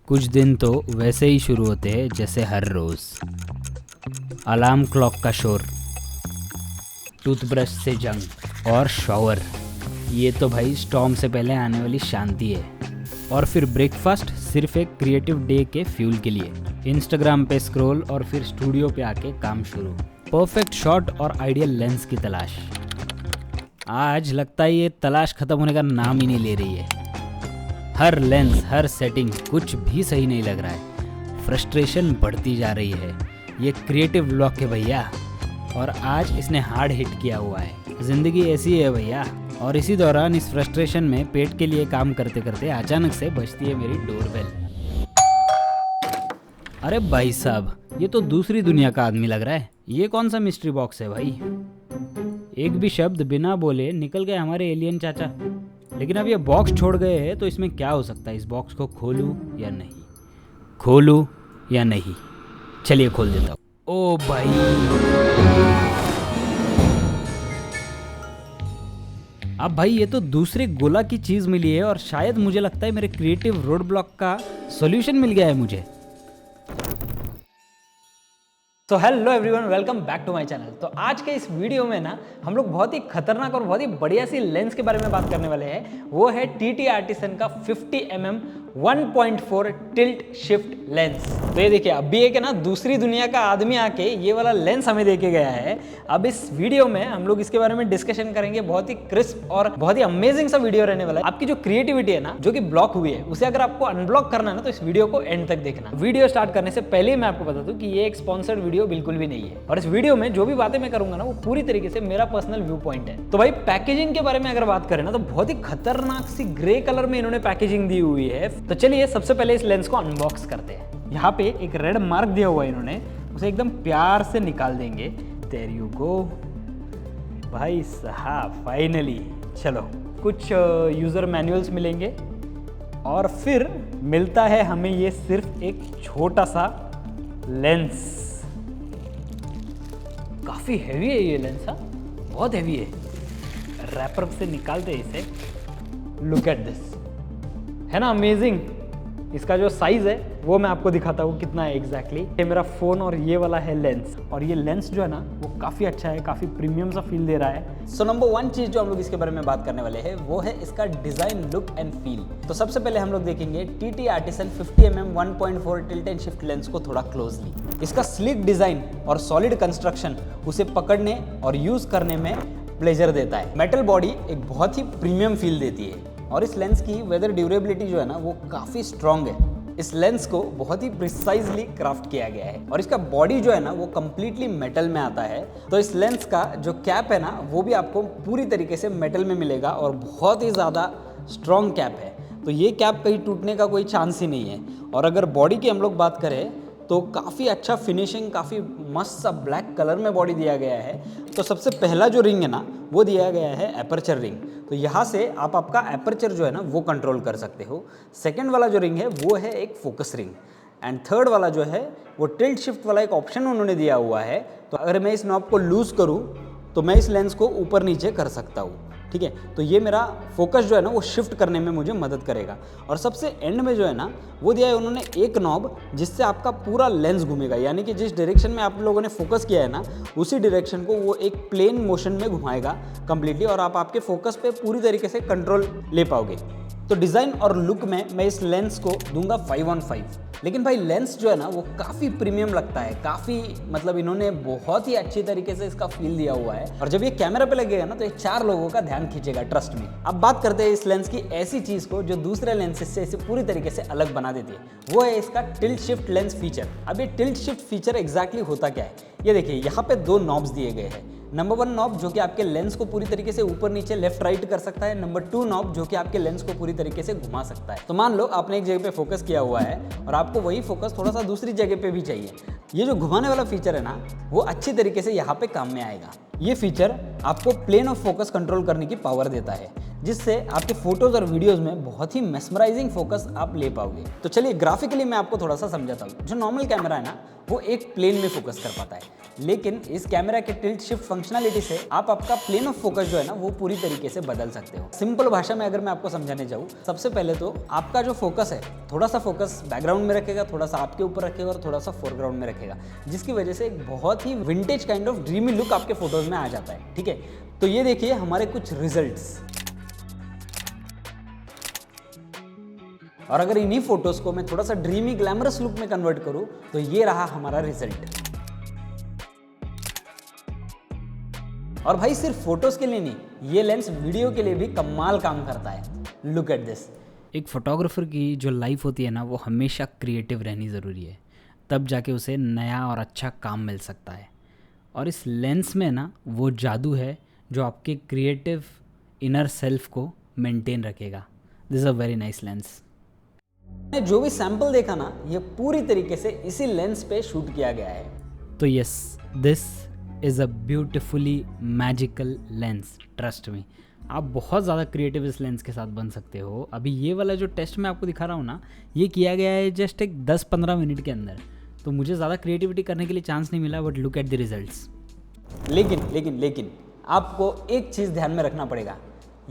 कुछ दिन तो वैसे ही शुरू होते हैं जैसे हर रोज़। अलार्म क्लॉक का शोर, टूथब्रश से जंग और शॉवर, ये तो भाई स्टॉर्म से पहले आने वाली शांति है। और फिर ब्रेकफास्ट सिर्फ एक क्रिएटिव डे के फ्यूल के लिए। इंस्टाग्राम पे स्क्रॉल और फिर स्टूडियो पे आके काम शुरू। परफेक्ट शॉट और आइडियल लेंस की तलाश। आज लगता है ये तलाश खत्म होने का नाम ही नहीं ले रही है। हर लेंस, हर सेटिंग, कुछ भी सही नहीं लग रहा है। फ्रस्ट्रेशन बढ़ती जा रही है। ये क्रिएटिव ब्लॉक है भैया, और आज इसने हार्ड हिट किया हुआ है। ज़िंदगी ऐसी है भैया। और इसी दौरान इस फ्रस्ट्रेशन में पेट के लिए काम करते करते अचानक से बजती है मेरी डोरबेल। अरे भाई साहब, ये तो दूसरी दुनिया का आदमी लग रहा है। ये कौन सा मिस्ट्री बॉक्स है भाई? एक भी शब्द बिना बोले निकल गए हमारे एलियन चाचा। लेकिन अब ये बॉक्स छोड़ गए हैं तो इसमें क्या हो सकता है? इस बॉक्स को खोलूं या नहीं, खोलूं या नहीं? चलिए खोल देता हूँ। ओ भाई, अब भाई ये तो दूसरे गोला की चीज़ मिली है, और शायद मुझे लगता है मेरे क्रिएटिव रोड ब्लॉक का सॉल्यूशन मिल गया है मुझे। तो hello everyone, welcome back to my channel. तो आज के इस वीडियो में ना हम लोग बहुत ही खतरनाक और बहुत ही बढ़िया सी लेंस के बारे में बात करने वाले हैं। वो है TT आर्टिसन का 50mm 1.4 टिल्ट शिफ्ट लेंस। तो ये देखिए, अभी एक है ना दूसरी दुनिया का आदमी आके ये वाला लेंस हमें देके गया है। अब इस वीडियो में हम लोग इसके बारे में डिस्कशन करेंगे। बहुत ही क्रिस्प और बहुत ही अमेजिंग सा वीडियो रहने वाला है। आपकी जो क्रिएटिविटी है ना, जो कि ब्लॉक हुई है, उसे अगर आपको अनब्लॉक करना है ना, तो इस वीडियो को एंड तक देखना। वीडियो स्टार्ट करने से पहले मैं आपको बता दूं कि ये एक स्पॉन्सर्ड वीडियो बिल्कुल भी नहीं है, और इस वीडियो में जो भी बातें मैं करूंगा ना, वो पूरी तरीके से मेरा पर्सनल व्यू पॉइंट है। तो भाई पैकेजिंग के बारे में अगर बात करें ना, तो बहुत ही खतरनाक सी ग्रे कलर में इन्होंने पैकेजिंग दी हुई है। तो चलिए सबसे पहले इस लेंस को अनबॉक्स करते हैं। यहाँ पे एक रेड मार्क दिया हुआ है इन्होंने, उसे एकदम प्यार से निकाल देंगे। देयर यू गो भाई साहब, फाइनली। चलो, कुछ यूजर मैनुअल्स मिलेंगे, और फिर मिलता है हमें ये सिर्फ एक छोटा सा लेंस। काफी हैवी है ये लेंस, बहुत हैवी है। रैपर से निकालते हैं इसे। लुक एट दिस, है ना अमेजिंग। इसका जो साइज है वो मैं आपको दिखाता हूँ कितना है एग्जैक्टली। ये मेरा फोन और ये वाला है लेंस, और ये लेंस जो है ना वो काफी अच्छा है, काफी प्रीमियम सा फील दे रहा है। सो नंबर 1 चीज जो हम लोग इसके बारे में बात करने वाले हैं वो है इसका डिजाइन, लुक एंड फील। तो सबसे पहले हम लोग देखेंगे TT artisan 50mm 1.4 tilt and shift lens को थोड़ा क्लोजली। इसका स्लिक डिजाइन और सॉलिड कंस्ट्रक्शन उसे पकड़ने और यूज करने में प्लेजर देता है। मेटल बॉडी एक बहुत ही प्रीमियम फील देती है, और इस लेंस की वेदर ड्यूरेबिलिटी जो है ना वो काफ़ी स्ट्रॉन्ग है। इस लेंस को बहुत ही प्रिसाइजली क्राफ्ट किया गया है, और इसका बॉडी जो है ना वो कम्प्लीटली मेटल में आता है। तो इस लेंस का जो कैप है ना वो भी आपको पूरी तरीके से मेटल में मिलेगा, और बहुत ही ज़्यादा स्ट्रॉन्ग कैप है। तो ये कैप कहीं टूटने का कोई चांस ही नहीं है। और अगर बॉडी की हम लोग बात करें तो काफ़ी अच्छा फिनिशिंग, काफ़ी मस्त सा ब्लैक कलर में बॉडी दिया गया है। तो सबसे पहला जो रिंग है ना वो दिया गया है एपर्चर रिंग। तो यहाँ से आप आपका एपर्चर जो है ना वो कंट्रोल कर सकते हो। सेकंड वाला जो रिंग है वो है एक फोकस रिंग, एंड थर्ड वाला जो है वो टिल्ट शिफ्ट वाला एक ऑप्शन उन्होंने दिया हुआ है। तो अगर मैं इस नॉब को लूज़ करूँ तो मैं इस लेंस को ऊपर नीचे कर सकता हूँ, ठीक है। तो ये मेरा फोकस जो है ना वो शिफ्ट करने में मुझे मदद करेगा। और सबसे एंड में जो है ना वो दिया है उन्होंने एक नॉब, जिससे आपका पूरा लेंस घूमेगा। यानी कि जिस डायरेक्शन में आप लोगों ने फोकस किया है ना, उसी डायरेक्शन को वो एक प्लेन मोशन में घुमाएगा कम्प्लीटली, और आप आपके फोकस पे पूरी तरीके से कंट्रोल ले पाओगे। तो डिज़ाइन और लुक में मैं इस लेंस को दूंगा 5/5। लेकिन भाई लेंस जो है ना वो काफ़ी प्रीमियम लगता है, काफ़ी मतलब इन्होंने बहुत ही अच्छी तरीके से इसका फील दिया हुआ है। और जब ये कैमरा पे लगेगा ना तो ये 4 लोगों का ध्यान खींचेगा, ट्रस्ट मी। अब बात करते हैं इस लेंस की ऐसी चीज़ को जो दूसरे लेंसेज से इसे पूरी तरीके से अलग बना देती है। वो है इसका टिल्ट शिफ्ट लेंस फीचर। अब ये टिल्ट शिफ्ट फीचर एग्जैक्टली होता क्या है, ये देखिए। यहाँ पे 2 नॉब्स दिए गए हैं। नंबर 1 नॉब जो कि आपके लेंस को पूरी तरीके से ऊपर नीचे लेफ्ट राइट कर सकता है। नंबर 2 नॉब जो कि आपके लेंस को पूरी तरीके से घुमा सकता है। तो मान लो आपने एक जगह पे फोकस किया हुआ है, और आपको वही फोकस थोड़ा सा दूसरी जगह पे भी चाहिए। ये जो घुमाने वाला फीचर है ना वो अच्छी तरीके से यहाँ पे काम में आएगा। ये फीचर आपको प्लेन ऑफ फोकस कंट्रोल करने की पावर देता है, जिससे आपके फोटोज और वीडियोस में बहुत ही मेस्मराइजिंग फोकस आप ले पाओगे। तो चलिए ग्राफिकली मैं आपको थोड़ा सा समझाता हूँ। जो नॉर्मल कैमरा है ना, वो एक प्लेन में फोकस कर पाता है, लेकिन इस कैमरा के टिल्ट शिफ्ट फंक्शनलिटी से आप आपका प्लेन ऑफ फोकस जो है ना, वो पूरी तरीके से बदल सकते हो। सिंपल भाषा में अगर मैं आपको समझाने जाऊँ, सबसे पहले तो आपका जो फोकस है, थोड़ा सा फोकस बैकग्राउंड में रखेगा, थोड़ा सा आपके ऊपर रखेगा और थोड़ा सा फोरग्राउंड में रखेगा, जिसकी वजह से एक बहुत ही vintage kind of dreamy look आपके फोटोज में आ जाता है। ठीक है, तो ये देखिए हमारे कुछ रिजल्ट्स। और अगर इन्हीं फोटोज को मैं थोड़ा सा ड्रीमी ग्लैमरस लुक में कन्वर्ट करूं, तो ये रहा हमारा रिजल्ट। और भाई सिर्फ फोटोज के लिए नहीं, ये लेंस वीडियो के लिए भी कमाल काम करता है। Look at this. एक फोटोग्राफर की जो लाइफ होती है ना, वो हमेशा क्रिएटिव रहनी ज़रूरी है, तब जाके उसे नया और अच्छा काम मिल सकता है। और इस लेंस में ना वो जादू है जो आपके क्रिएटिव इनर सेल्फ को मेंटेन रखेगा। This is a very nice lens. मैंने जो भी सैंपल देखा ना, ये पूरी तरीके से इसी लेंस पे शूट किया गया है। तो yes, this is a beautifully magical lens. Trust me, आप बहुत ज़्यादा क्रिएटिव इस लेंस के साथ बन सकते हो। अभी ये वाला जो टेस्ट मैं आपको दिखा रहा हूँ ना, ये किया गया है जस्ट एक 10-15 मिनट के अंदर, तो मुझे ज़्यादा क्रिएटिविटी करने के लिए चांस नहीं मिला, but look at the results. लेकिन आपको एक चीज़ ध्यान में रखना पड़ेगा,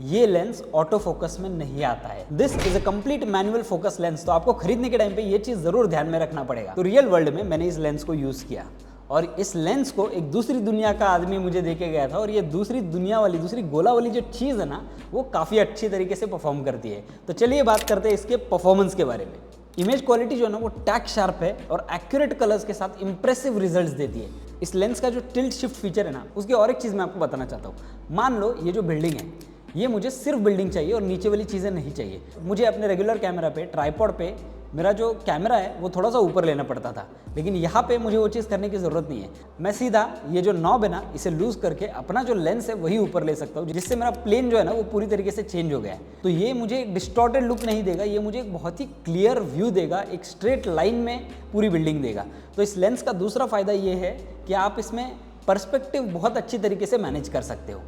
ये लेंस ऑटो फोकस में नहीं आता है। This is a complete manual focus lens, तो आपको खरीदने के टाइम पे ये चीज़ ज़रूर ध्यान में रखना पड़ेगा। तो रियल वर्ल्ड में मैंने इस लेंस को यूज़ किया, और इस लेंस को एक दूसरी दुनिया का आदमी मुझे देके गया था, और ये दूसरी दुनिया वाली, दूसरी गोला वाली जो चीज़ है ना, वो काफ़ी अच्छी तरीके से परफॉर्म करती है। तो चलिए बात करते हैं इसके परफॉर्मेंस के बारे में। इमेज क्वालिटी जो है ना, वो टैग शार्प है और एक्यूरेट कलर्स के साथ इंप्रेसिव रिजल्ट्स देती है। इस लेंस का जो टिल्ट शिफ्ट फीचर है ना, उसकी और एक चीज़ मैं आपको बताना चाहता हूँ। मान लो ये जो बिल्डिंग है, ये मुझे सिर्फ बिल्डिंग चाहिए और नीचे वाली चीज़ें नहीं चाहिए। मुझे अपने रेगुलर कैमरा पे, ट्राइपॉड पे, मेरा जो कैमरा है वो थोड़ा सा ऊपर लेना पड़ता था, लेकिन यहाँ पे मुझे वो चीज़ करने की ज़रूरत नहीं है। मैं सीधा ये जो नॉब है ना, इसे लूज़ करके अपना जो लेंस है वही ऊपर ले सकता हूँ, जिससे मेरा प्लेन जो है ना, वो पूरी तरीके से चेंज हो गया है। तो ये मुझे एक डिस्टॉर्टेड लुक नहीं देगा, ये मुझे एक बहुत ही क्लियर व्यू देगा, एक स्ट्रेट लाइन में पूरी बिल्डिंग देगा। तो इस लेंस का दूसरा फ़ायदा ये है कि आप इसमें पर्सपेक्टिव बहुत अच्छी तरीके से मैनेज कर सकते हो।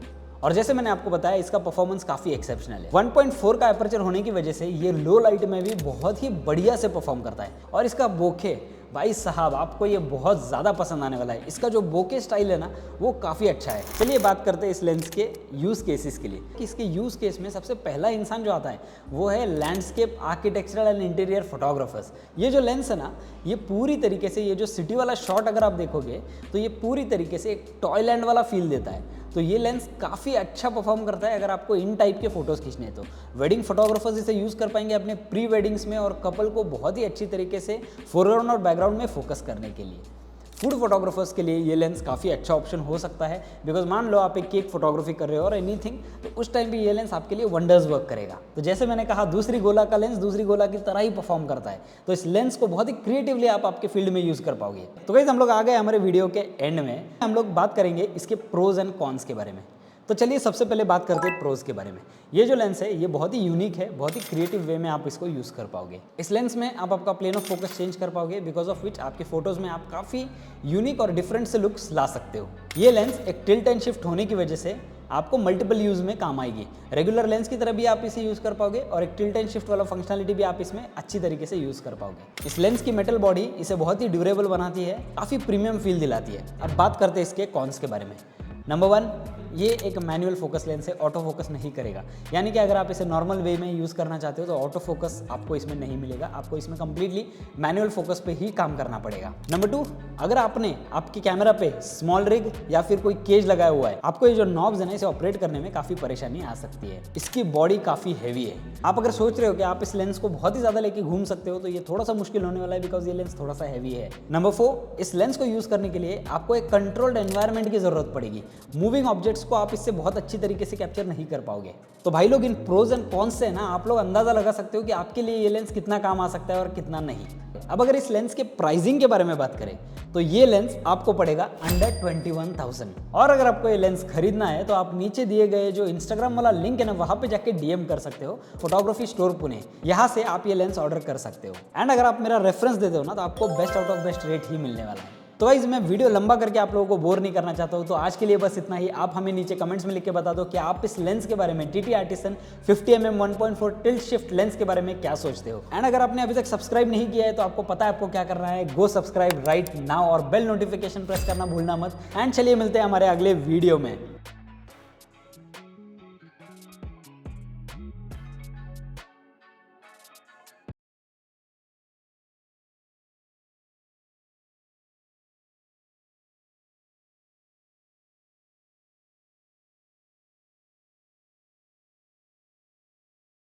और जैसे मैंने आपको बताया, इसका परफॉर्मेंस काफ़ी एक्सेप्शनल है। 1.4 का एपर्चर होने की वजह से ये लो लाइट में भी बहुत ही बढ़िया से परफॉर्म करता है। और इसका बोके, भाई साहब आपको ये बहुत ज़्यादा पसंद आने वाला है। इसका जो बोके स्टाइल है ना, वो काफ़ी अच्छा है। चलिए बात करते हैं इस लेंस के यूज़ केसेस के लिए। कि इसके यूज़ केस में सबसे पहला इंसान जो आता है वो है landscape architectural and interior photographers. ये जो लेंस है ना, ये पूरी तरीके से, ये जो सिटी वाला शॉट अगर आप देखोगे तो ये पूरी तरीके से एक टॉयलैंड वाला फील देता है। तो ये लेंस काफ़ी अच्छा परफॉर्म करता है अगर आपको इन टाइप के फोटोज़ खींचने हैं तो। वेडिंग फोटोग्राफर्स इसे यूज़ कर पाएंगे अपने प्री वेडिंग्स में, और कपल को बहुत ही अच्छी तरीके से फोरग्राउंड और बैकग्राउंड में फोकस करने के लिए। फूड फोटोग्राफर्स के लिए ये लेंस काफ़ी अच्छा ऑप्शन हो सकता है, बिकॉज मान लो आप एक केक फोटोग्राफी कर रहे हो और एनीथिंग, तो उस टाइम भी ये लेंस आपके लिए वंडर्स वर्क करेगा। तो जैसे मैंने कहा, दूसरी गोला का लेंस दूसरी गोला की तरह ही परफॉर्म करता है, तो इस लेंस को बहुत ही क्रिएटिवली आप आपके फील्ड में यूज़ कर पाओगे। तो गाइस, हम लोग आ गए हमारे वीडियो के एंड में। हम लोग बात करेंगे इसके प्रोज एंड कॉन्स के बारे में। तो चलिए सबसे पहले बात करते हैं प्रोज के बारे में। ये जो लेंस है, ये बहुत ही यूनिक है, बहुत ही क्रिएटिव वे में आप इसको यूज़ कर पाओगे। इस लेंस में आप आपका प्लेन ऑफ फोकस चेंज कर पाओगे, बिकॉज ऑफ विच आपके फोटोज़ में आप काफ़ी यूनिक और डिफरेंट से लुक्स ला सकते हो। ये लेंस एक टिल्ट एंड शिफ्ट होने की वजह से आपको मल्टीपल यूज़ में काम आएगी। रेगुलर लेंस की तरह भी आप इसे यूज़ कर पाओगे, और एक टिल्ट एंड शिफ्ट वाला फंक्शनलिटी भी आप इसमें अच्छी तरीके से यूज़ कर पाओगे। इस लेंस की मेटल बॉडी इसे बहुत ही ड्यूरेबल बनाती है, काफ़ी प्रीमियम फील दिलाती है। अब बात करते हैं इसके कॉन्स के बारे में। नंबर 1, ये एक मैनुअल फोकस लेंस है, ऑटो फोकस नहीं करेगा। यानी कि अगर आप इसे नॉर्मल वे में यूज़ करना चाहते हो तो ऑटो फोकस आपको इसमें नहीं मिलेगा, आपको इसमें कंप्लीटली मैनुअल फोकस पे ही काम करना पड़ेगा। नंबर 2, अगर आपने आपके कैमरा पे स्मॉल रिग या फिर कोई केज लगाया हुआ है, आपको ये जो नॉब्स है ना, इसे ऑपरेट करने में काफ़ी परेशानी आ सकती है। इसकी बॉडी काफ़ी हैवी है। आप अगर सोच रहे हो कि आप इस लेंस को बहुत ही ज़्यादा लेके घूम सकते हो, तो ये थोड़ा सा मुश्किल होने वाला है, बिकॉज ये लेंस थोड़ा सा हैवी है। नंबर 4, इस लेंस को यूज़ करने के लिए आपको एक कंट्रोल्ड एनवायरनमेंट की ज़रूरत पड़ेगी। मूविंग ऑब्जेक्ट्स को आप इससे बहुत अच्छी तरीके से कैप्चर नहीं कर पाओगे। तो भाई लोग, इन प्रोज एंड कॉन्स से ना आप लोग अंदाजा लगा सकते हो कि आपके लिए ये लेंस कितना काम आ सकता है और कितना नहीं। अब अगर इस लेंस के प्राइसिंग के बारे में बात करें, तो ये लेंस आपको पड़ेगा अंडर 21,000। और अगर आपको ये लेंस खरीदना है तो आप नीचे दिए गए जो इंस्टाग्राम वाला लिंक है ना, वहां पे जाके DM कर सकते हो, फोटोग्राफी स्टोर पुणे। यहाँ से आप ये लेंस ऑर्डर कर सकते हो। एंड अगर आप मेरा रेफरेंस देते हो ना, तो आपको best out of best rate ही मिलने वाला है। तो गाइस मैं वीडियो लंबा करके आप लोगों को बोर नहीं करना चाहता हूँ, तो आज के लिए बस इतना ही। आप हमें नीचे कमेंट्स में लिख के बता दो कि आप इस लेंस के बारे में TT artisan 50mm 1.4 tilt shift lens के बारे में क्या सोचते हो। एंड अगर आपने अभी तक सब्सक्राइब नहीं किया है तो आपको पता है आपको क्या करना है, गो सब्सक्राइब राइट नाउ और बेल नोटिफिकेशन प्रेस करना भूलना मत। एंड चलिए मिलते हैं हमारे अगले वीडियो में।